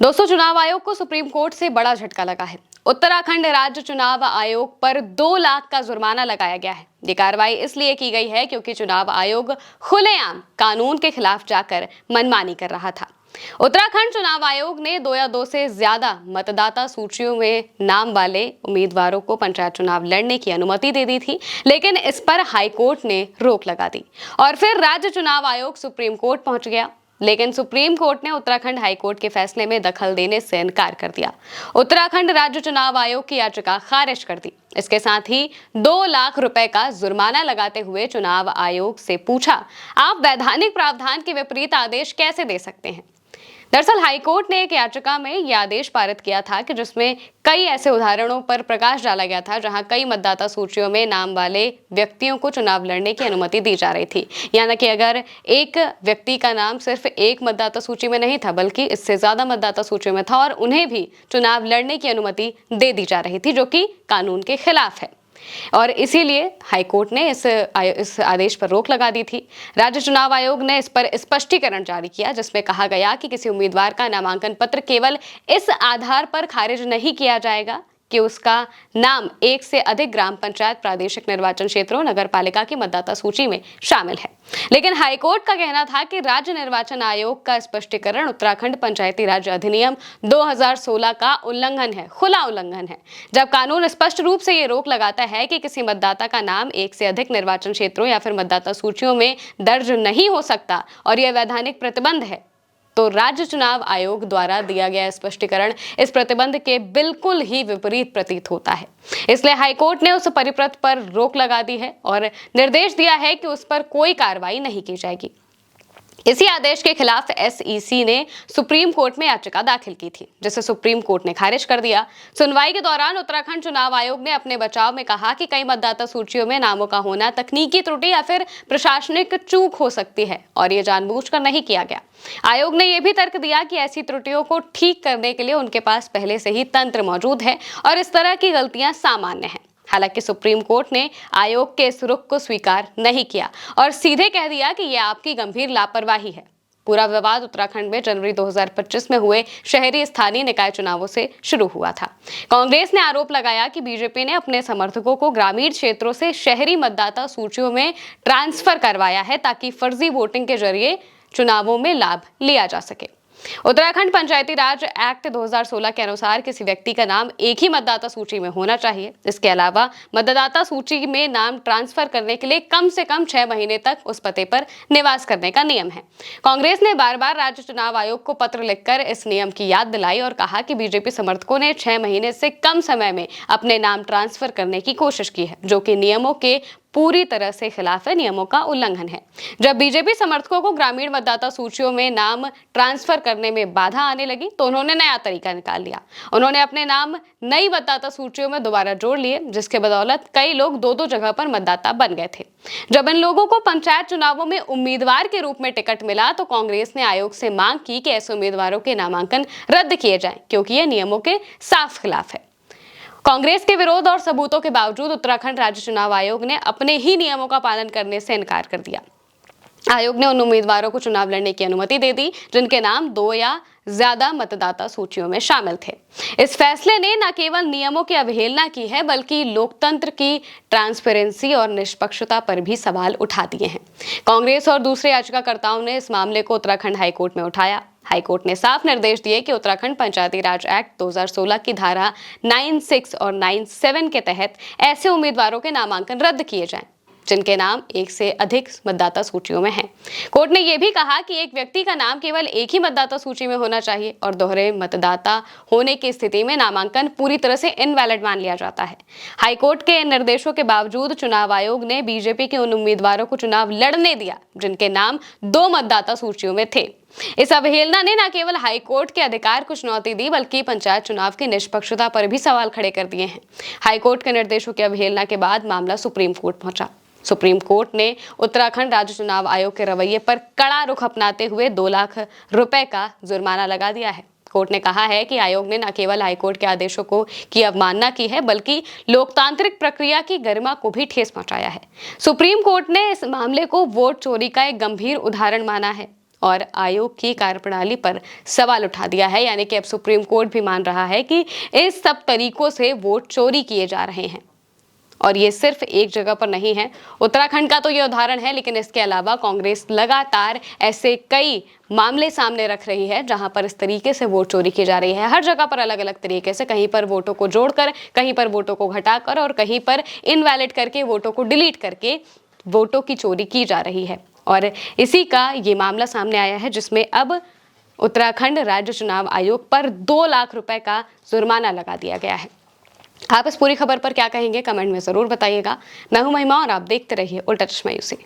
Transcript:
दोस्तों, चुनाव आयोग को सुप्रीम कोर्ट से बड़ा झटका लगा है। उत्तराखंड राज्य चुनाव आयोग पर 2 लाख का जुर्माना लगाया गया है। ये कार्रवाई इसलिए की गई है क्योंकि चुनाव आयोग खुलेआम कानून के खिलाफ जाकर मनमानी कर रहा था। उत्तराखंड चुनाव आयोग ने 2 या 2 से ज्यादा मतदाता सूचियों में नाम वाले उम्मीदवारों को पंचायत चुनाव लड़ने की अनुमति दे दी थी, लेकिन इस पर हाईकोर्ट ने रोक लगा दी और फिर राज्य चुनाव आयोग सुप्रीम कोर्ट पहुंच गया। लेकिन सुप्रीम कोर्ट ने उत्तराखंड हाईकोर्ट के फैसले में दखल देने से इनकार कर दिया। उत्तराखंड राज्य चुनाव आयोग की याचिका खारिज कर दी। इसके साथ ही 2 लाख रुपए का जुर्माना लगाते हुए चुनाव आयोग से पूछा, आप वैधानिक प्रावधान के विपरीत आदेश कैसे दे सकते हैं। दरअसल हाईकोर्ट ने एक याचिका में यह आदेश पारित किया था कि जिसमें कई ऐसे उदाहरणों पर प्रकाश डाला गया था जहां कई मतदाता सूचियों में नाम वाले व्यक्तियों को चुनाव लड़ने की अनुमति दी जा रही थी। यानी कि अगर एक व्यक्ति का नाम सिर्फ एक मतदाता सूची में नहीं था बल्कि इससे ज्यादा मतदाता सूची में था और उन्हें भी चुनाव लड़ने की अनुमति दे दी जा रही थी, जो कि कानून के खिलाफ है और इसीलिए हाईकोर्ट ने इस आदेश पर रोक लगा दी थी। राज्य चुनाव आयोग ने इस पर स्पष्टीकरण जारी किया जिसमें कहा गया कि किसी उम्मीदवार का नामांकन पत्र केवल इस आधार पर खारिज नहीं किया जाएगा कि उसका नाम एक से अधिक ग्राम पंचायत, प्रादेशिक निर्वाचन क्षेत्रों, नगर पालिका की मतदाता सूची में शामिल है। लेकिन हाईकोर्ट का कहना था कि राज्य निर्वाचन आयोग का स्पष्टीकरण उत्तराखंड पंचायती राज अधिनियम 2016 का उल्लंघन है, खुला उल्लंघन है। जब कानून स्पष्ट रूप से ये रोक लगाता है कि किसी मतदाता का नाम एक से अधिक निर्वाचन क्षेत्रों या फिर मतदाता सूचियों में दर्ज नहीं हो सकता और यह वैधानिक प्रतिबंध है, तो राज्य चुनाव आयोग द्वारा दिया गया स्पष्टीकरण इस प्रतिबंध के बिल्कुल ही विपरीत प्रतीत होता है। इसलिए हाईकोर्ट ने उस परिपत्र पर रोक लगा दी है और निर्देश दिया है कि उस पर कोई कार्रवाई नहीं की जाएगी। इसी आदेश के खिलाफ एसईसी ने सुप्रीम कोर्ट में याचिका दाखिल की थी, जिसे सुप्रीम कोर्ट ने खारिज कर दिया। सुनवाई के दौरान उत्तराखंड चुनाव आयोग ने अपने बचाव में कहा कि कई मतदाता सूचियों में नामों का होना तकनीकी त्रुटि या फिर प्रशासनिक चूक हो सकती है और ये जानबूझकर नहीं किया गया। आयोग ने यह भी तर्क दिया कि ऐसी त्रुटियों को ठीक करने के लिए उनके पास पहले से ही तंत्र मौजूद है और इस तरह की गलतियां सामान्य हैं। हालांकि सुप्रीम कोर्ट ने आयोग के इस रुख को स्वीकार नहीं किया और सीधे कह दिया कि यह आपकी गंभीर लापरवाही है। पूरा विवाद उत्तराखंड में जनवरी 2025 में हुए शहरी स्थानीय निकाय चुनावों से शुरू हुआ था। कांग्रेस ने आरोप लगाया कि बीजेपी ने अपने समर्थकों को ग्रामीण क्षेत्रों से शहरी मतदाता सूचियों में ट्रांसफर करवाया है ताकि फर्जी वोटिंग के जरिए चुनावों में लाभ लिया जा सके। उत्तराखंड पंचायती राज एक्ट 2016 के अनुसार किसी व्यक्ति का नाम एक ही मतदाता सूची में होना चाहिए। इसके अलावा मतदाता सूची में नाम ट्रांसफर करने के लिए कम से कम 6 महीने तक उस पते पर निवास करने का नियम है। कांग्रेस ने बार बार राज्य चुनाव आयोग को पत्र लिखकर इस नियम की याद दिलाई और कहा कि बीजेपी समर्थकों ने 6 महीने से कम समय में अपने नाम ट्रांसफर करने की कोशिश की है, जो कि नियमों के पूरी तरह से खिलाफ है, नियमों का उल्लंघन है। जब बीजेपी समर्थकों को ग्रामीण मतदाता सूचियों में नाम ट्रांसफर करने में बाधा आने लगी तो उन्होंने नया तरीका निकाल लिया। उन्होंने अपने नाम नई मतदाता सूचियों में दोबारा जोड़ लिए, जिसके बदौलत कई लोग 2-2 जगह पर मतदाता बन गए थे। जब इन लोगों को पंचायत चुनावों में उम्मीदवार के रूप में टिकट मिला तो कांग्रेस ने आयोग से मांग की कि ऐसे उम्मीदवारों के नामांकन रद्द किए जाएं, क्योंकि यह नियमों के साफ खिलाफ है। कांग्रेस के विरोध और सबूतों के बावजूद उत्तराखंड राज्य चुनाव आयोग ने अपने ही नियमों का पालन करने से इनकार कर दिया। आयोग ने उन उम्मीदवारों को चुनाव लड़ने की अनुमति दे दी जिनके नाम 2 या ज्यादा मतदाता सूचियों में शामिल थे। इस फैसले ने न केवल नियमों की अवहेलना की है बल्कि लोकतंत्र की ट्रांसपेरेंसी और निष्पक्षता पर भी सवाल उठा दिए हैं। कांग्रेस और दूसरे याचिकाकर्ताओं ने इस मामले को उत्तराखंड हाईकोर्ट में उठाया। हाईकोर्ट ने साफ निर्देश दिए कि उत्तराखंड पंचायती राज एक्ट 2016 की धारा 96 और 97 के तहत ऐसे उम्मीदवारों के नामांकन रद्द किए जाएं जिनके नाम एक से अधिक मतदाता सूचियों में हैं। कोर्ट ने यह भी कहा कि एक व्यक्ति का नाम केवल एक ही मतदाता सूची में होना चाहिए और दोहरे मतदाता होने की स्थिति में नामांकन पूरी तरह से इनवैलिड मान लिया जाता है। हाईकोर्ट के निर्देशों के बावजूद चुनाव आयोग ने बीजेपी के उन उम्मीदवारों को चुनाव लड़ने दिया जिनके नाम 2 मतदाता सूचियों में थे। इस अवहेलना ने न केवल हाईकोर्ट के अधिकार को चुनौती दी बल्कि पंचायत चुनाव की निष्पक्षता पर भी सवाल खड़े कर दिए हैं। हाईकोर्ट के निर्देशों की अवहेलना के बाद मामला सुप्रीम कोर्ट पहुंचा। सुप्रीम कोर्ट ने उत्तराखंड राज्य चुनाव आयोग के रवैये पर कड़ा रुख अपनाते हुए 2 लाख रुपए का जुर्माना लगा दिया है। कोर्ट ने कहा है कि आयोग ने न केवल हाईकोर्ट के आदेशों को की अवमानना की है बल्कि लोकतांत्रिक प्रक्रिया की गरिमा को भी ठेस पहुंचाया है। सुप्रीम कोर्ट ने इस मामले को वोट चोरी का एक गंभीर उदाहरण माना है और आयोग की कार्यप्रणाली पर सवाल उठा दिया है। यानी कि अब सुप्रीम कोर्ट भी मान रहा है कि इस सब तरीकों से वोट चोरी किए जा रहे हैं। और ये सिर्फ एक जगह पर नहीं है, उत्तराखंड का तो ये उदाहरण है, लेकिन इसके अलावा कांग्रेस लगातार ऐसे कई मामले सामने रख रही है जहां पर इस तरीके से वोट चोरी की जा रही है। हर जगह पर अलग अलग तरीके से, कहीं पर वोटों को जोड़कर, कहीं पर वोटों को घटाकर और कहीं पर इनवैलिड करके, वोटों को डिलीट करके वोटों की चोरी की जा रही है। और इसी का ये मामला सामने आया है जिसमें अब उत्तराखंड राज्य चुनाव आयोग पर 2 लाख रुपए का जुर्माना लगा दिया गया है। आप इस पूरी खबर पर क्या कहेंगे, कमेंट में जरूर बताइएगा। मैं हूं महिमा और आप देखते रहिए उल्टा चश्मा यूसी।